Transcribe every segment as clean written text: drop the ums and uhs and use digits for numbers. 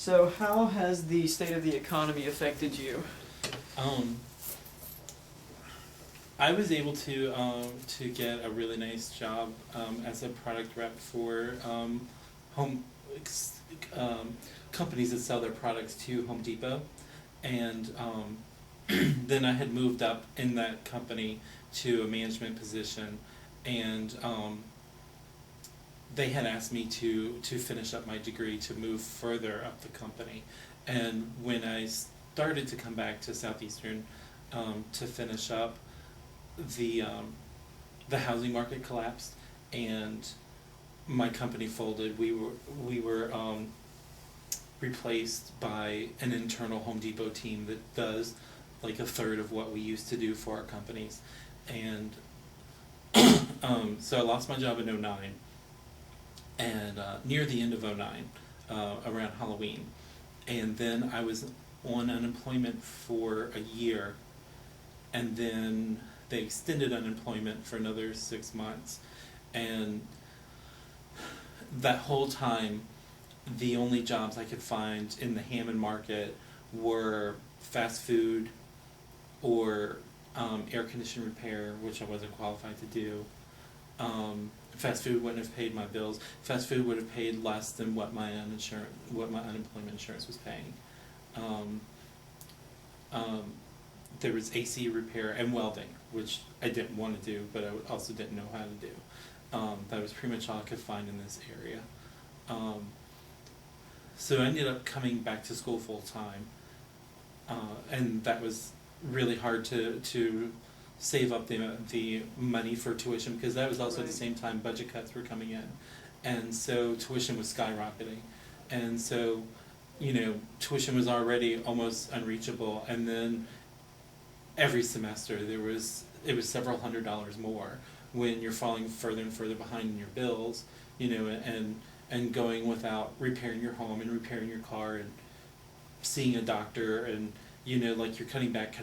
So how has the state of the economy affected you? I was able to get a really nice job as a product rep for home companies that sell their products to Home Depot, and then I had moved up in that company to a management position, and they had asked me to finish up my degree to move further up the company. And when I started to come back to Southeastern to finish up, the housing market collapsed and my company folded. We were replaced by an internal Home Depot team that does like a third of what we used to do for our companies, and so I lost my job in '09, and near the end of '09, around Halloween, and then I was on unemployment for a year, and then they extended unemployment for another 6 months, and that whole time the only jobs I could find in the Hammond market were fast food or air condition repair, which I wasn't qualified to do. Fast food wouldn't have paid my bills. Fast food would have paid less than what my unemployment insurance was paying. There was AC repair and welding, which I didn't want to do, but I also didn't know how to do. That was pretty much all I could find in this area. So I ended up coming back to school full time, and that was really hard to save up the money for tuition, because that was also at the same time budget cuts were coming in, and so tuition was skyrocketing, and so tuition was already almost unreachable, and then every semester it was several $100s more when you're falling further and further behind in your bills, and going without repairing your home and repairing your car and seeing a doctor, and like you're cutting back,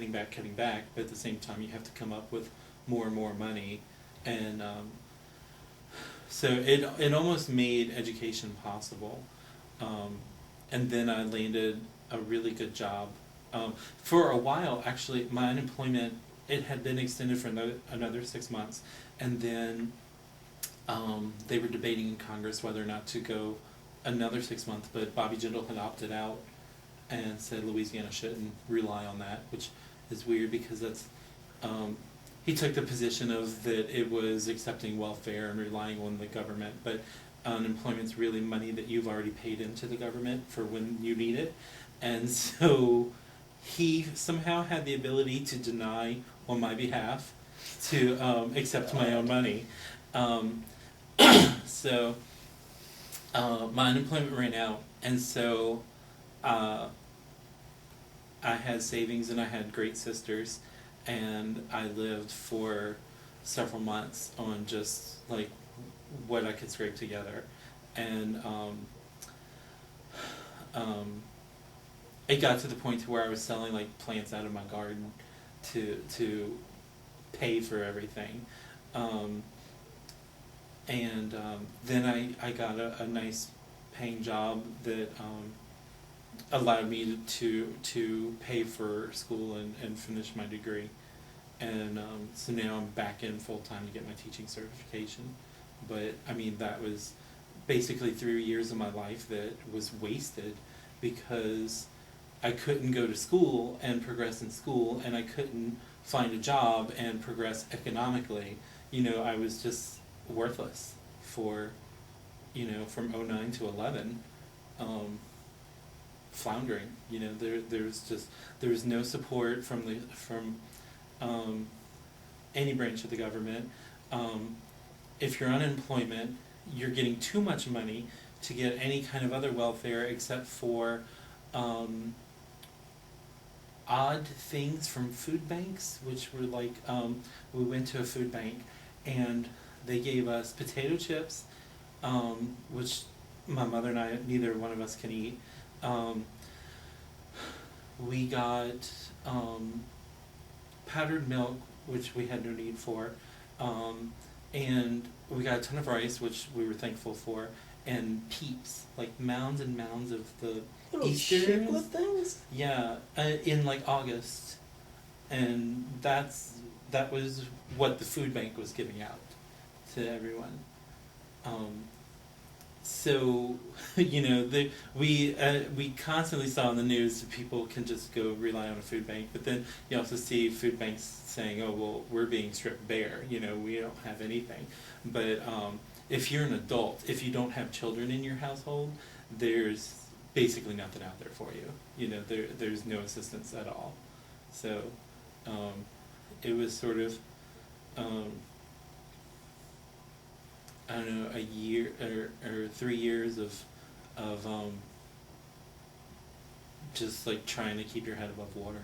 but at the same time you have to come up with more and more money, and so it almost made education possible, and then I landed a really good job. For a while, actually, my unemployment, it had been extended for another 6 months, and then they were debating in Congress whether or not to go another 6 months, but Bobby Jindal had opted out and said Louisiana shouldn't rely on that, which is weird because that's he took the position of that it was accepting welfare and relying on the government, but unemployment's really money that you've already paid into the government for when you need it, and so he somehow had the ability to deny on my behalf to accept my own money. So my unemployment ran out, and so I had savings and I had great sisters, and I lived for several months on just like what I could scrape together, and it got to the point to where I was selling like plants out of my garden to pay for everything, and then I got a nice paying job that allowed me to pay for school and finish my degree, and so now I'm back in full time to get my teaching certification. But I mean, that was basically 3 years of my life that was wasted because I couldn't go to school and progress in school, and I couldn't find a job and progress economically. I was just worthless for, from '09 to '11, floundering. There was no support from any branch of the government. If you're on unemployment, you're getting too much money to get any kind of other welfare except for odd things from food banks, which were like, we went to a food bank and they gave us potato chips, which my mother and I, neither one of us can eat. We got powdered milk, which we had no need for, and we got a ton of rice, which we were thankful for, and Peeps, like mounds and mounds of the Little Easter chiclet things? Yeah, in like August, and that was what the food bank was giving out to everyone. So we constantly saw in the news that people can just go rely on a food bank, but then you also see food banks saying, "Oh well, we're being stripped bare. We don't have anything." But if you're an adult, if you don't have children in your household, there's basically nothing out there for you. There's no assistance at all. So it was sort of I don't know, a year or 3 years of just like trying to keep your head above water.